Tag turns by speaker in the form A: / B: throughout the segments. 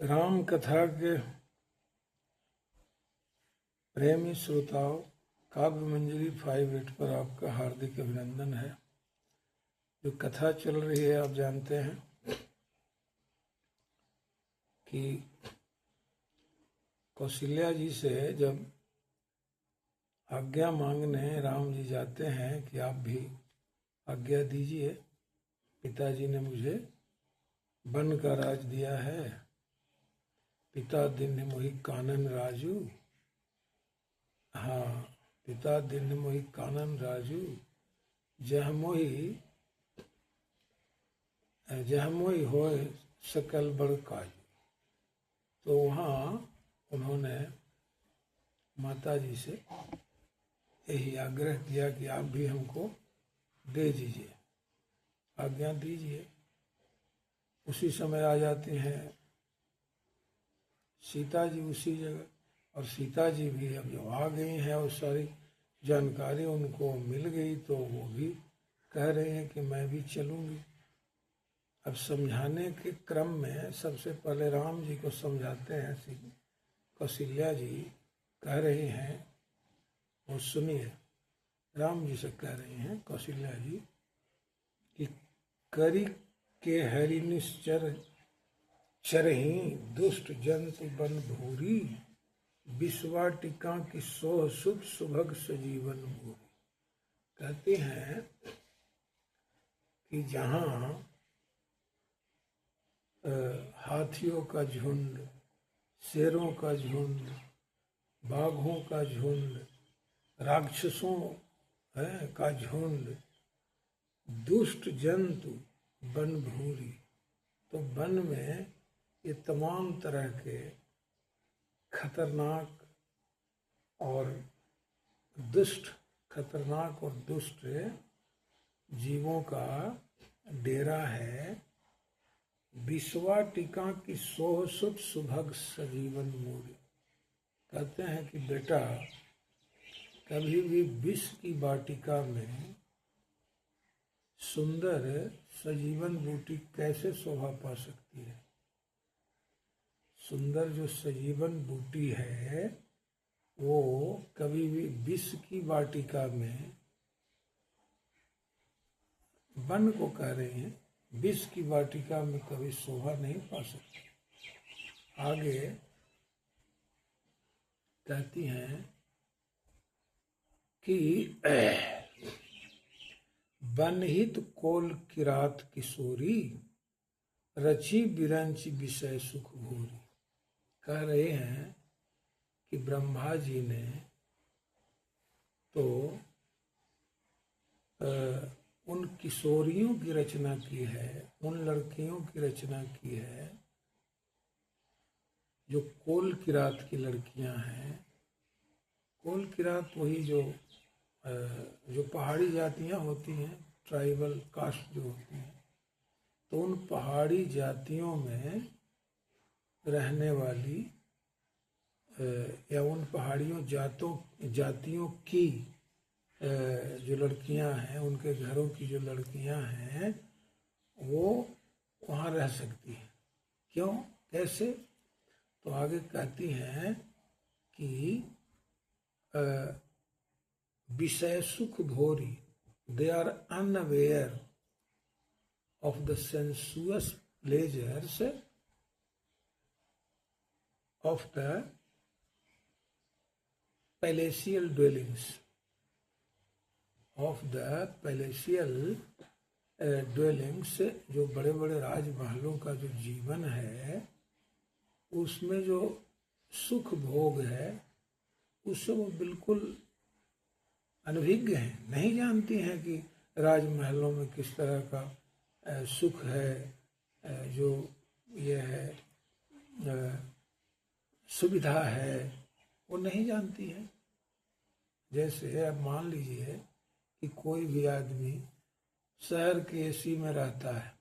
A: राम कथा के प्रेमी श्रोताओं, काव्य मंजरी 58 पर आपका हार्दिक अभिनंदन है। जो कथा चल रही है, आप जानते हैं कि कौशल्या जी से जब आज्ञा मांगने राम जी जाते हैं कि आप भी आज्ञा दीजिए, पिताजी ने मुझे वन का राज दिया है। पिता दिन मोहि कानन राजू, हाँ, पिता दिन मोहि कानन राजू, जह मोहि होए सकल बड़ काजू। तो वहाँ उन्होंने माता जी से यही आग्रह किया कि आप भी हमको दे दीजिए, आज्ञा दीजिए। उसी समय आ जाती हैं सीता जी उसी जगह, और सीता जी भी अब जब आ गई हैं और सारी जानकारी उनको मिल गई, तो वो भी कह रहे हैं कि मैं भी चलूँगी। अब समझाने के क्रम में सबसे पहले राम जी को समझाते हैं। कौशल्या जी कह रही हैं, वो सुनिए, राम जी से कह रही हैं कौशल्या जी कि करी के हरि निश्चर चरही दुष्ट जंतु बन भूरी, विश्वाटिका की सोह शुभ सुभग सजीवन भूरी। कहते हैं कि जहाँ हाथियों का झुंड, शेरों का झुंड, बाघों का झुंड, राक्षसों का झुंड, दुष्ट जंतु वन भूरी, तो वन में ये तमाम तरह के खतरनाक और दुष्ट जीवों का डेरा है। विश्वाटिका की सोह सुख सुभग सजीवन मूरी। कहते हैं कि बेटा, कभी भी विष की वाटिका में सुंदर सजीवन बूटी कैसे शोभा पा सकती है। सुंदर जो सजीवन बूटी है वो कभी भी विष की वाटिका में, वन को कह रही हैं, विष की वाटिका में कभी शोभा नहीं पा सकती। आगे कहती हैं कि बनहित कोल किरात किशोरी, रची बिरंच विषय सुख भूरी। कह रहे हैं कि ब्रह्मा जी ने तो उन किशोरियों की रचना की है, उन लड़कियों की रचना की है जो कोल किरात की लड़कियां हैं। कोल किरात वही जो पहाड़ी जातियां होती हैं, ट्राइबल कास्ट जो होती हैं, तो उन पहाड़ी जातियों में रहने वाली या उन पहाड़ियों जातियों की जो लड़कियां हैं, उनके घरों की जो लड़कियां हैं, वो वहाँ रह सकती हैं। क्यों, कैसे? तो आगे कहती हैं कि विषय सुख भोरी, they are unaware of the sensuous pleasures of the palatial dwellings, जो बड़े बड़े राजमहलों का जो जीवन है, उसमें जो सुख भोग है उससे वो बिल्कुल अनभिज्ञ हैं, नहीं जानती हैं कि राजमहलों में किस तरह का सुख है, जो ये है सुविधा है, वो नहीं जानती है। जैसे अब मान लीजिए कि कोई भी आदमी शहर के एसी में रहता है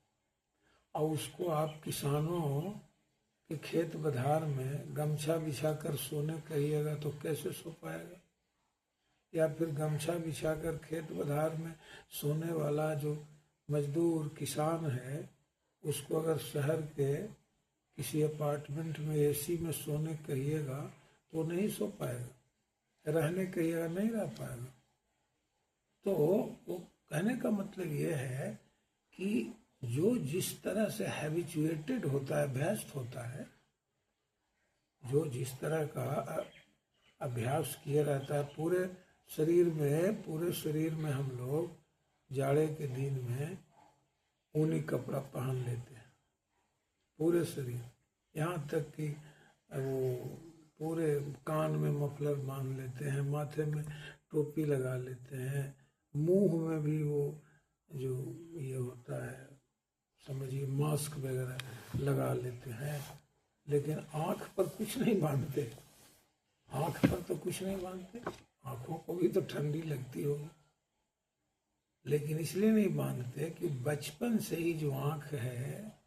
A: और उसको आप किसानों के खेत बधार में गमछा बिछाकर सोने कहिएगा तो कैसे सो पाएगा। या फिर गमछा बिछाकर खेत बधार में सोने वाला जो मजदूर किसान है, उसको अगर शहर के किसी अपार्टमेंट में एसी में सोने कहिएगा तो नहीं सो पाएगा, रहने कहिएगा नहीं रह पाएगा। तो वो कहने का मतलब ये है कि जो जिस तरह से हैबिचुएटेड होता है, अभ्यस्त होता है, जो जिस तरह का अभ्यास किया रहता है पूरे शरीर में हम लोग जाड़े के दिन में ऊनी कपड़ा पहन लेते हैं पूरे शरीर, यहाँ तक कि वो पूरे कान में मफलर बांध लेते हैं, माथे में टोपी लगा लेते हैं, मुंह में भी वो जो ये होता है समझिए मास्क वगैरह लगा लेते हैं, लेकिन आँख पर कुछ नहीं बांधते। आँख पर तो कुछ नहीं बांधते, आँखों को भी तो ठंडी लगती होगी, लेकिन इसलिए नहीं बांधते कि बचपन से ही जो आँख है,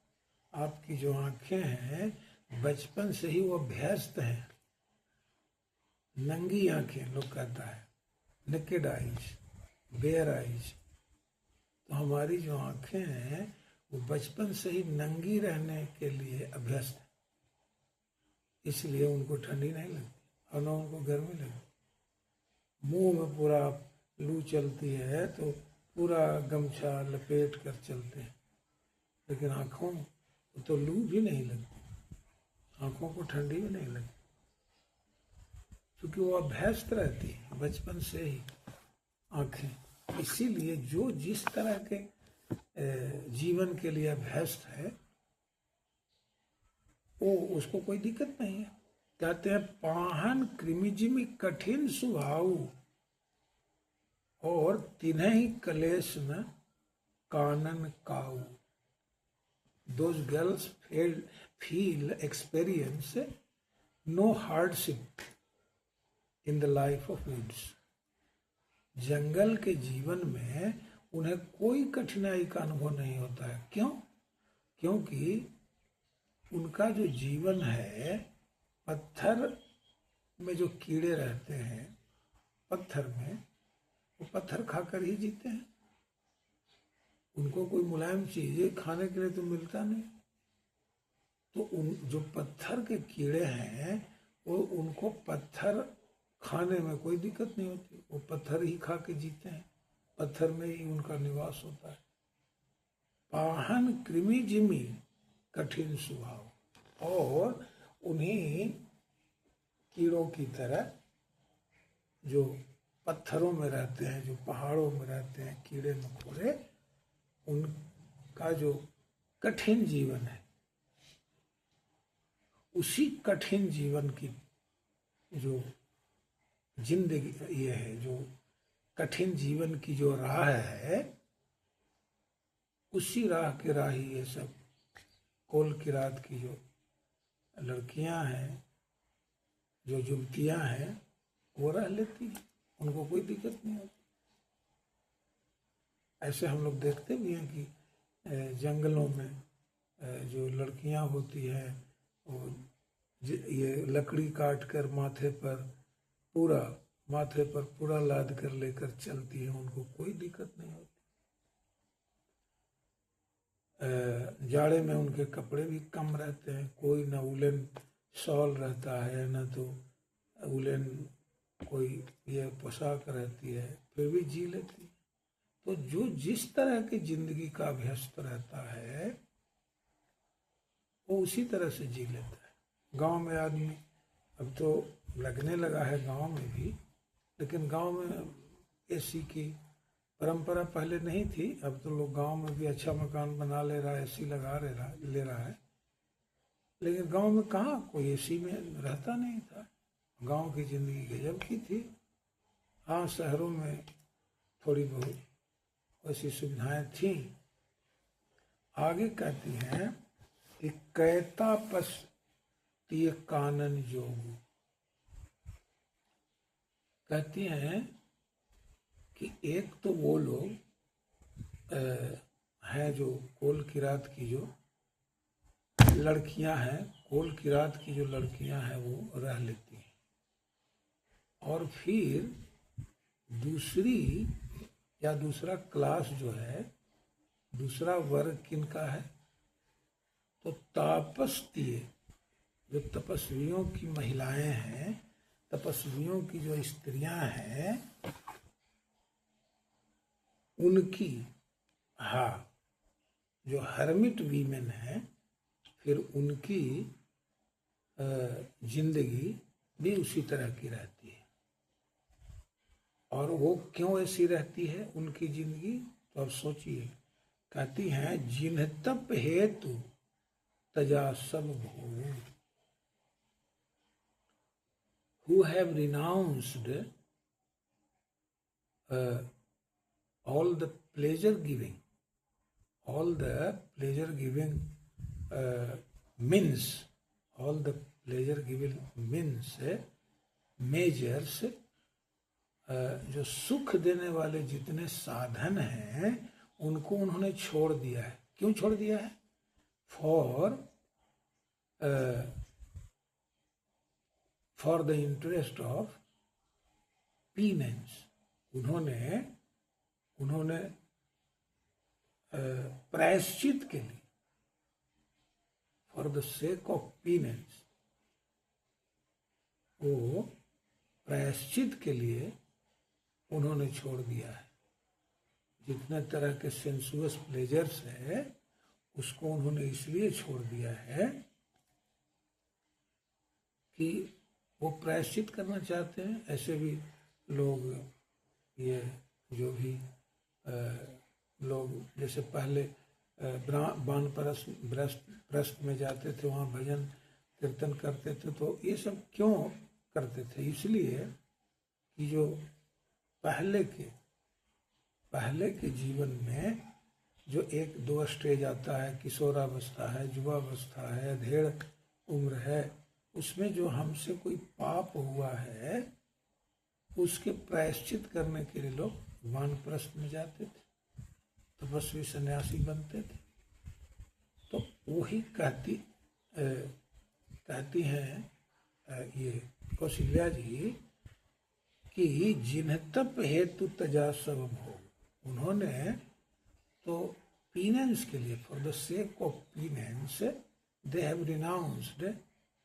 A: आपकी जो आँखें हैं, बचपन से ही वो अभ्यस्त हैं। नंगी आँखें लोग कहता है, नेकेड आइज, बेयर आइज। तो हमारी जो आँखें हैं वो बचपन से ही नंगी रहने के लिए अभ्यस्त है, इसलिए उनको ठंडी नहीं लगती और न उनको गर्मी लगती। मुंह में पूरा लू चलती है तो पूरा गमछा लपेट कर चलते हैं, लेकिन आँखों तो लू भी नहीं लगती, आँखों को ठंडी भी नहीं लगती, क्योंकि वो अभ्यस्त रहती है बचपन से ही आँखें। इसीलिए जो जिस तरह के जीवन के लिए अभ्यस्त है वो उसको कोई दिक्कत नहीं है। कहते हैं पाहन कृमिजिमि कठिन स्वभाव और तिन्हि कलेश न कानन काऊ। Those girls feel experience no hardship in the life of woods. जंगल के जीवन में उन्हें कोई कठिनाई का अनुभव नहीं होता है। क्यों? क्योंकि उनका जो जीवन है, पत्थर में जो कीड़े रहते हैं पत्थर में, वो पत्थर खाकर ही जीते हैं। उनको कोई मुलायम चीज़ खाने के लिए तो मिलता नहीं, तो उन जो पत्थर के कीड़े हैं वो उनको पत्थर खाने में कोई दिक्कत नहीं होती, वो पत्थर ही खा के जीते हैं, पत्थर में ही उनका निवास होता है। पाहन कृमि जिमी कठिन स्वभाव, और उन्हीं कीड़ों की तरह जो पत्थरों में रहते हैं, जो पहाड़ों में रहते हैं कीड़े मकोड़े, उनका जो कठिन जीवन है, उसी कठिन जीवन की जो जिंदगी ये है, जो कठिन जीवन की जो राह है, उसी राह के राही ये सब कोल किरात की जो लड़कियां हैं, जो युवतियां हैं, वो रह लेती हैं, उनको कोई दिक्कत नहीं होती। ऐसे हम लोग देखते भी हैं कि जंगलों में जो लड़कियां होती हैं वो ये लकड़ी काट कर माथे पर पूरा लाद कर लेकर चलती है, उनको कोई दिक्कत नहीं होती। जाड़े में उनके कपड़े भी कम रहते हैं, कोई ना उलन शॉल रहता है, ना तो उलन कोई ये पोशाक रहती है, फिर भी जी लेती है। तो जो जिस तरह की जिंदगी का अभ्यस्त रहता है वो उसी तरह से जी लेता है। गांव में आदमी अब तो लगने लगा है गांव में भी, लेकिन गांव में एसी की परंपरा पहले नहीं थी। अब तो लोग गांव में भी अच्छा मकान बना ले रहा है, एसी ले रहा है, लेकिन गांव में कहाँ कोई एसी में रहता नहीं था। गांव की जिंदगी गजब की थी। हाँ, शहरों में थोड़ी बहुत ऐसी सुविधाएं थी। आगे कहती हैं कि कैता पस तिय कानन जोगु। कहती हैं कि एक तो वो लोग हैं जो कोल किरात की जो लड़कियां हैं, कोल किरात की जो लड़कियां हैं वो रह लेती हैं, और फिर दूसरा क्लास जो है, दूसरा वर्ग किनका है, तो तापस्तीय, जो तपस्वियों की महिलाएं हैं, तपस्वियों की जो स्त्रियां हैं, उनकी, हाँ, जो हर्मिट वीमेन है, फिर उनकी जिंदगी भी उसी तरह की रहती है। और वो क्यों ऐसी रहती है उनकी जिंदगी? तो अब सोचिए, कहती हैं जिन्ह तप हेतु तजा सब भोग, who have renounced all the pleasure giving, all the pleasure giving means, all the pleasure giving means, measures, जो सुख देने वाले जितने साधन हैं उनको उन्होंने छोड़ दिया है। क्यों छोड़ दिया है? For the interest of पीनेंस। उन्होंने प्रायश्चित के लिए, फॉर द सेक ऑफ पीनेंस, वो प्रायश्चित के लिए उन्होंने छोड़ दिया है। जितने तरह के सेंसुअस प्लेजर्स है उसको उन्होंने इसलिए छोड़ दिया है कि वो प्रायश्चित करना चाहते हैं। ऐसे भी लोग, ये जो भी लोग जैसे पहले वानप्रस्थ में जाते थे, वहाँ भजन कीर्तन करते थे, तो ये सब क्यों करते थे? इसलिए कि जो पहले के जीवन में जो एक दो स्टेज आता है, किशोरावस्था है, युवावस्था है, अधेड़ उम्र है, उसमें जो हमसे कोई पाप हुआ है उसके प्रायश्चित करने के लिए लोग वानप्रस्थ में जाते थे, तपस्वी सन्यासी बनते थे। तो वही कहती हैं ये कौशल्या जी कि जिन्ह तप हेतु तजा सब भोग, उन्होंने तो पीनेंस के लिए, for the sake of पीनेंस, they have renounced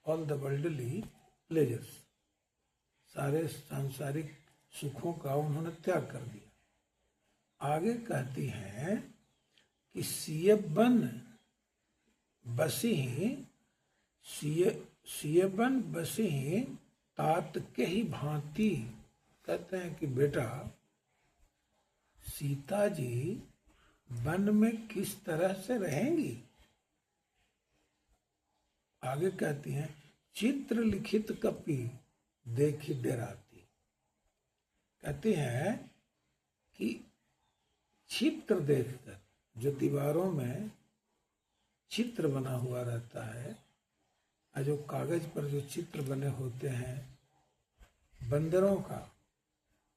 A: all the worldly pleasures, सारे सांसारिक सुखों का उन्होंने त्याग कर दिया। आगे कहती हैं कि सियबन बसी तात के ही भांति। कहते हैं कि बेटा, सीता जी वन में किस तरह से रहेंगी? आगे कहती हैं चित्र लिखित कपि देखी डराती। कहती हैं कि चित्र देखकर, जो दीवारों में चित्र बना हुआ रहता है, जो कागज पर जो चित्र बने होते हैं बंदरों का,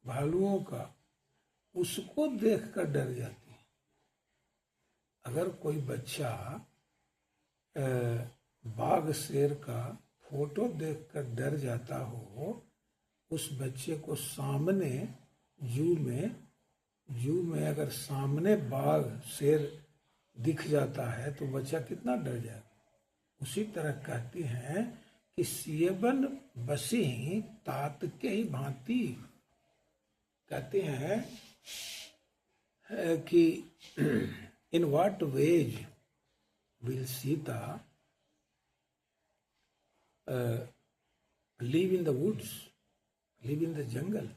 A: भालुओं का, उसको देखकर डर जाती है। अगर कोई बच्चा बाघ शेर का फोटो देखकर डर जाता हो, उस बच्चे को सामने जू में अगर सामने बाघ शेर दिख जाता है तो बच्चा कितना डर जाएगा। उसी तरह कहती हैं कि सियबन बसी तात के ही भांति। कहते हैं कि in what ways will Sita live in the woods, live in the jungle,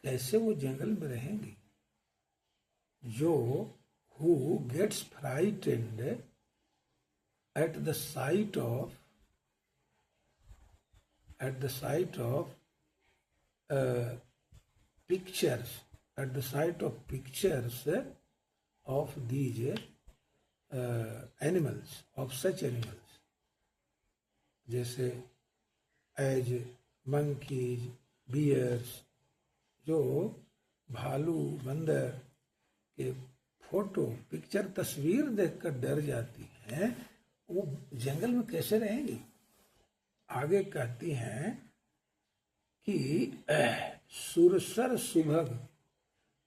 A: कैसे वो जंगल में रहेंगी। जो who gets frightened at the sight of pictures, at the sight of pictures of these animals, of such animals, जैसे as monkeys, bears, जो भालू बंदर के फोटो पिक्चर तस्वीर देखकर डर जाती हैं, वो जंगल में कैसे रहेंगी। आगे कहती हैं कि सुरसर सुभग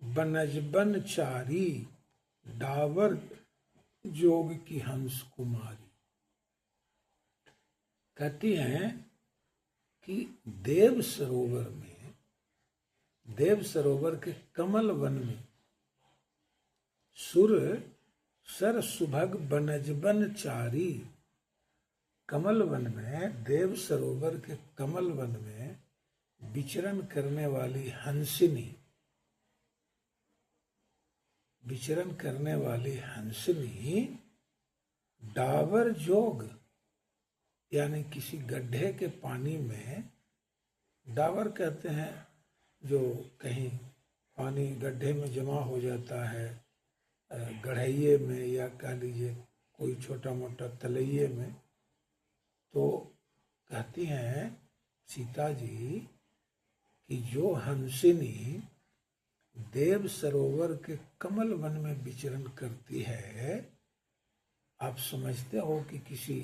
A: बनजबन चारी डावर जोग की हंस कुमारी। कहती हैं कि देव सरोवर के कमल वन में सुर सर सुभग बनजबन चारी। कमल वन में, देव सरोवर के कमल वन में विचरण करने वाली हंसिनी डावर जोग, यानी किसी गड्ढे के पानी में, डावर कहते हैं जो कहीं पानी गड्ढे में जमा हो जाता है, गढ़इये में या कह लीजिए कोई छोटा मोटा तलइये में, तो कहती हैं सीता जी कि जो हंसिनी देव सरोवर के कमल वन में विचरण करती है, आप समझते हो कि किसी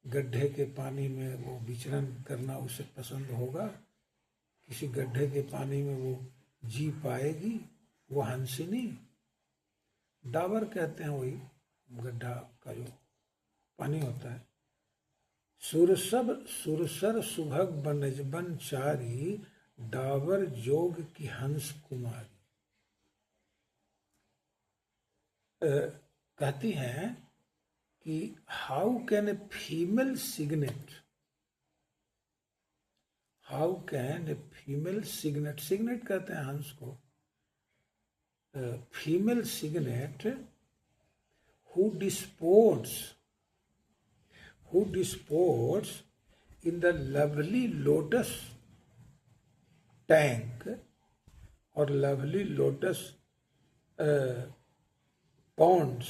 A: गड्ढे के पानी में वो विचरण करना उसे पसंद होगा? किसी गड्ढे के पानी में वो जी पाएगी वो हंसिनी? डाबर कहते हैं वही गड्ढा का जो पानी होता है। सुरसर सुभग बनजबन चारी, डाबर जोग की हंस कुमारी। कहती हैं कि how can a female cygnet, cygnet कहते हैं हंस को, female cygnet who disports in the lovely lotus tank or lovely lotus ponds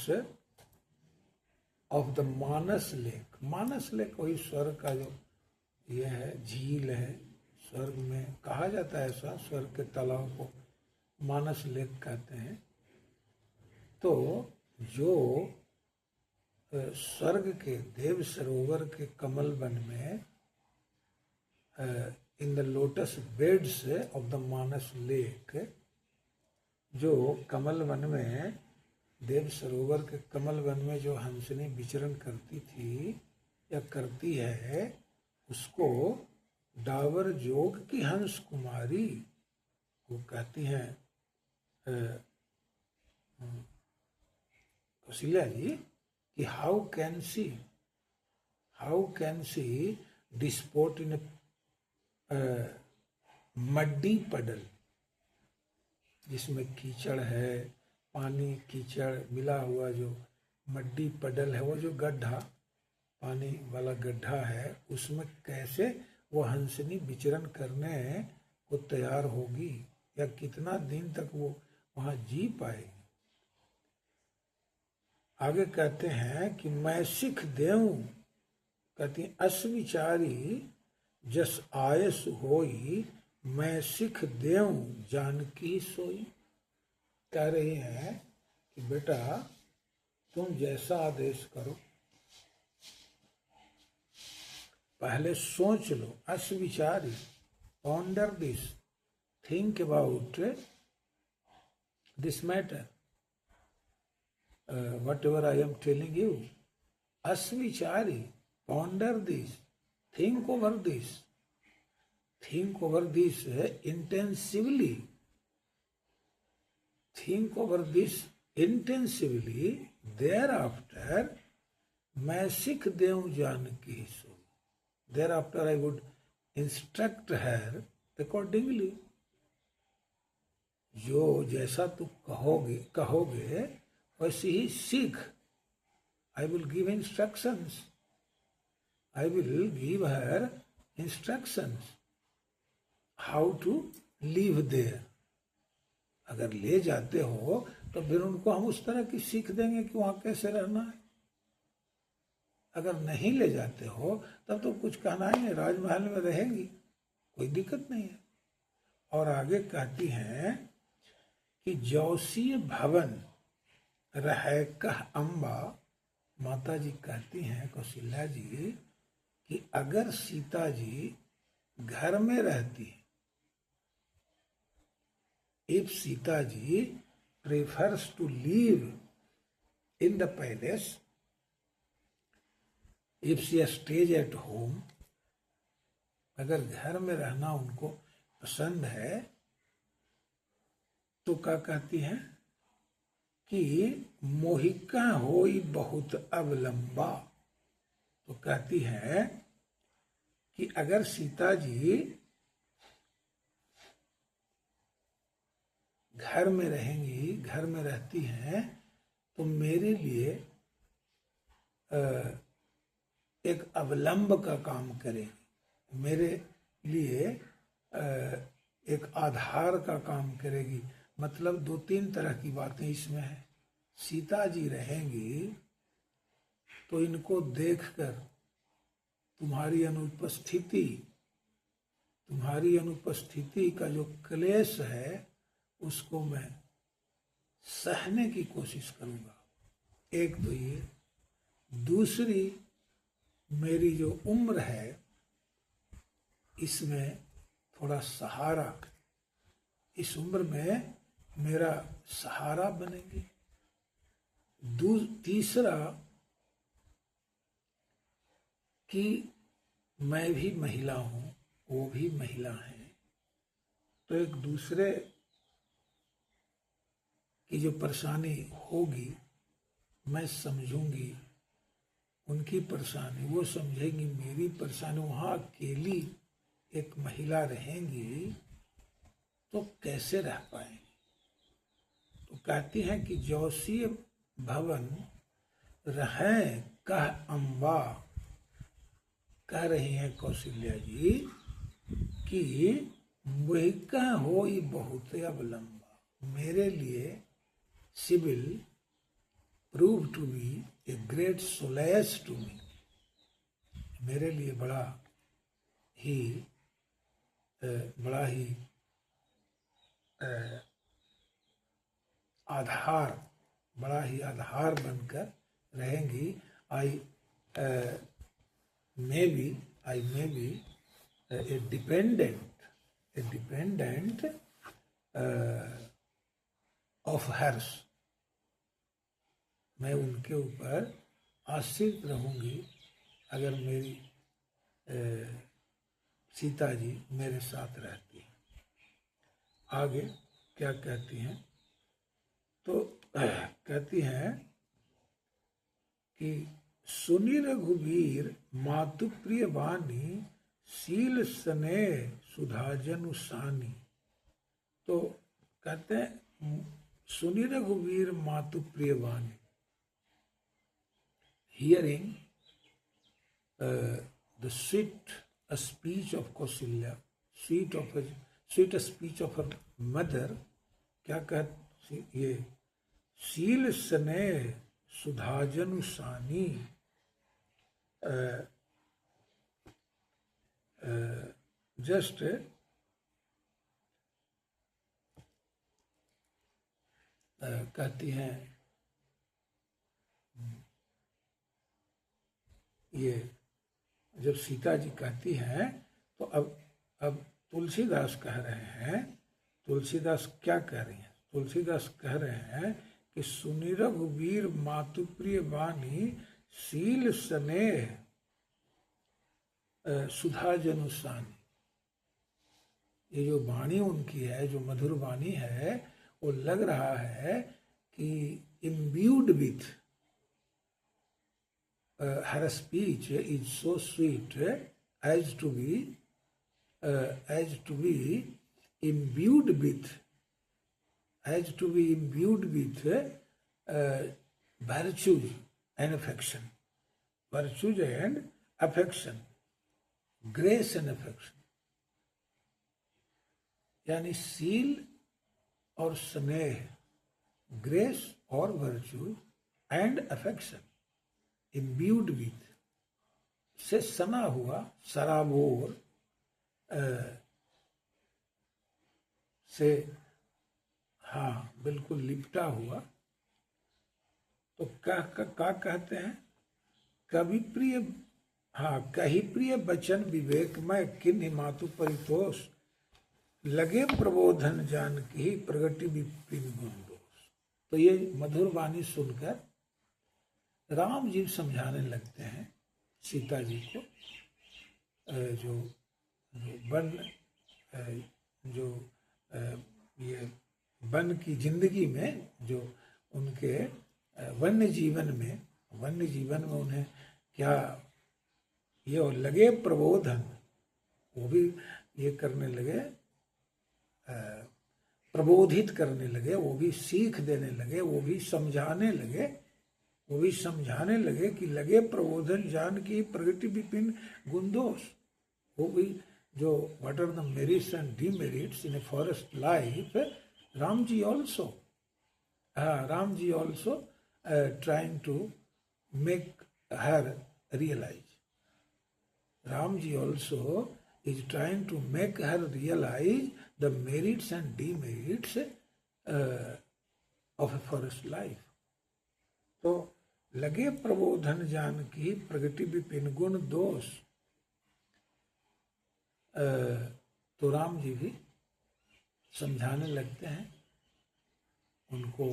A: of the Manas lake। Manas lake वही स्वर्ग का जो यह है, झील है, स्वर्ग में कहा जाता है ऐसा, स्वर्ग के तालाब को मानस लेक कहते हैं। तो जो स्वर्ग के देव सरोवर के कमल वन में, in the lotus beds of the Manas lake, जो कमल वन में, देव सरोवर के कमल वन में जो हंसनी विचरण करती थी या करती है, उसको डावर जोग की हंस कुमारी वो कहती हैं कौशल्या जी कि how can she disport in muddy puddle, जिसमें कीचड़ है, पानी कीचड़ मिला हुआ जो मड्डी पडल है, वो जो गड्ढा, पानी वाला गड्ढा है, उसमें कैसे वो हंसनी विचरण करने को तैयार होगी या कितना दिन तक वो वहां जी पाएगी? आगे कहते हैं कि मैं सिख देऊं, कहती अस विचारी जस आयस होई, मैं सिख देऊं जानकी सोई। कह रही हैं कि बेटा तुम जैसा आदेश करो, पहले सोच लो, अस विचारी, ponder this, think about this matter, whatever I am telling you, asvichari, ponder this, think over this intensively, thereafter मैं सिख देऊं जानकी सो, thereafter I would instruct her accordingly, जो जैसा तू कहोगे वैसे ही सीख। I will give instructions. I will give her instructions how to live there. अगर ले जाते हो तो फिर उनको हम उस तरह की सीख देंगे कि वहां कैसे रहना है। अगर नहीं ले जाते हो तब तो कुछ कहना ही नहीं, राजमहल में रहेंगी, कोई दिक्कत नहीं है। और आगे कहती हैं कि जौसीय भवन रहे कह अम्बा, माता जी कहती हैं कौशल्या जी कि अगर सीता जी घर में रहती, if Sita ji prefers to leave in the palace. If she stays at home, अगर घर में रहना उनको पसंद है तो क्या कहती हैं कि मोहिका होई बहुत अवलंबा। तो कहती है कि अगर सीता जी घर में रहेंगी, घर में रहती हैं, तो मेरे लिए एक अवलंब का काम करेगी, मेरे लिए एक आधार का काम करेगी। मतलब दो तीन तरह की बातें इसमें है। सीता जी रहेंगी तो इनको देखकर तुम्हारी अनुपस्थिति का जो क्लेश है उसको मैं सहने की कोशिश करूंगा। एक तो ये, दूसरी मेरी जो उम्र है इसमें थोड़ा सहारा, इस उम्र में मेरा सहारा बनेगी। तीसरा कि मैं भी महिला हूं, वो भी महिला है, तो एक दूसरे की जो परेशानी होगी मैं समझूंगी, उनकी परेशानी वो समझेंगी, मेरी परेशानी। वहाँ अकेली एक महिला रहेंगी तो कैसे रह पाएंगी। तो कहती हैं कि जौसी भवन रहें कह अम्बा, कह रही हैं कौशल्या जी कि मोहिका होई बहुत अवलंबा। मेरे लिए she will prove to be a great solace to me, मेरे लिए बड़ा ही आधार बनकर रहेंगी। I may be a dependent of hers, मैं उनके ऊपर आश्रित रहूंगी अगर मेरी सीता जी मेरे साथ रहती हैं। आगे क्या कहती हैं, तो कहती हैं कि सुनि रघुवीर मातु प्रिय वाणी, शील स्नेह सुधा जनुसानी। तो कहते हैं सुनि रघुवीर मातु प्रिय वाणी, hearing the sweet speech of Kausalya, sweet speech of her mother, क्या कहती ये शील स्नेह सुधाजनुसानी, जस्ट कहती हैं ये जब सीता जी कहती हैं तो अब तुलसीदास कह रहे हैं, तुलसीदास क्या कह रही हैं, तुलसीदास कह रहे हैं कि सुनि रघुवीर मातु प्रिय वाणी, शील स्नेह सुधा जनुसानी। ये जो वाणी उनकी है, जो मधुर वाणी है, वो लग रहा है कि imbued with her speech is so sweet as to be imbued with virtues and affection, grace and affection। यानी शील और स्नेह, ग्रेस और virtue and affection, imbued with से सना हुआ, सराबोर से हाँ बिल्कुल लिपटा हुआ। तो क्या कहते हैं, कवि प्रिय कही प्रिय बचन विवेक में किन्हीं मातु परितोष, लगे प्रबोधन जान की प्रगति विपिन गुण दोष। तो ये मधुर वाणी सुनकर राम जी समझाने लगते हैं सीता जी को, जो वन जो ये वन की जिंदगी में जो उनके वन्य जीवन में उन्हें क्या ये लगे प्रबोधन, वो भी ये करने लगे, प्रबोधित करने लगे, वो भी सीख देने लगे, वो भी समझाने लगे कि लगे प्रबोधन जान की प्रगति विपिन गुण दोष। वो भी जो what are the merits and demerits in a forest life, Ram ji also trying to make her realize. Ram ji also is trying to make her realize the merits and demerits of a forest life. तो लगे प्रबोधन जान की प्रगति विपिन गुण दोष, तो राम जी भी समझाने लगते हैं उनको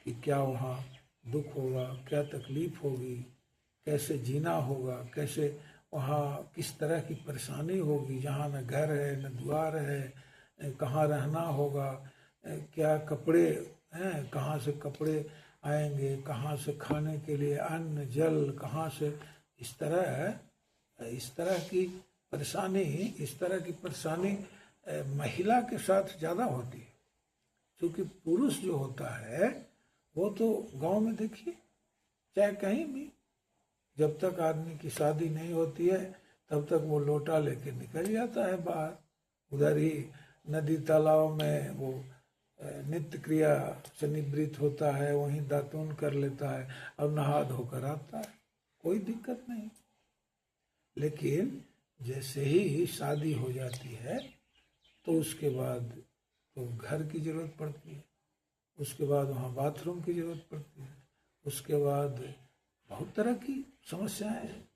A: कि क्या वहाँ दुख होगा, क्या तकलीफ होगी, कैसे जीना होगा, कैसे वहाँ किस तरह की परेशानी होगी, जहाँ न घर है न द्वार है, कहाँ रहना होगा, क्या कपड़े हैं, कहाँ से कपड़े आएंगे, कहाँ से खाने के लिए अन्न जल, कहाँ से इस तरह की परेशानी महिला के साथ ज़्यादा होती है। क्योंकि पुरुष जो होता है वो तो गांव में देखिए, चाहे कहीं भी, जब तक आदमी की शादी नहीं होती है तब तक वो लोटा लेके निकल जाता है बाहर, उधर ही नदी तालाब में वो नित्य क्रिया से निवृत्त होता है, वहीं दातून कर लेता है और नहा धोकर आता है, कोई दिक्कत नहीं। लेकिन जैसे ही शादी हो जाती है तो उसके बाद तो घर की जरूरत पड़ती है, उसके बाद वहाँ बाथरूम की जरूरत पड़ती है, उसके बाद बहुत तरह की समस्याएं हैं।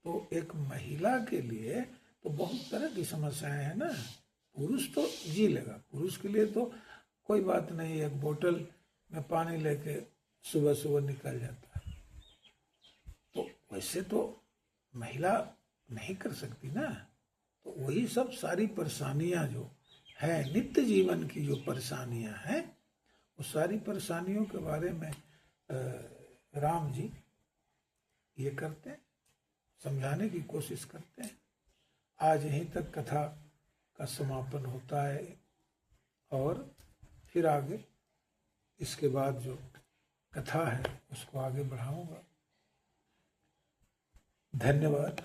A: तो एक महिला के लिए तो बहुत तरह की समस्याएं हैं ना। पुरुष तो जी लेगा, पुरुष के लिए तो कोई बात नहीं, एक बोतल में पानी लेके सुबह सुबह निकल जाता है। तो वैसे तो महिला नहीं कर सकती ना। तो वही सब सारी परेशानियां जो है, नित्य जीवन की जो परेशानियां हैं, वो सारी परेशानियों के बारे में राम जी ये करते हैं, समझाने की कोशिश करते हैं। आज यहीं तक कथा का समापन होता है और फिर आगे इसके बाद जो कथा है उसको आगे बढ़ाऊंगा। धन्यवाद।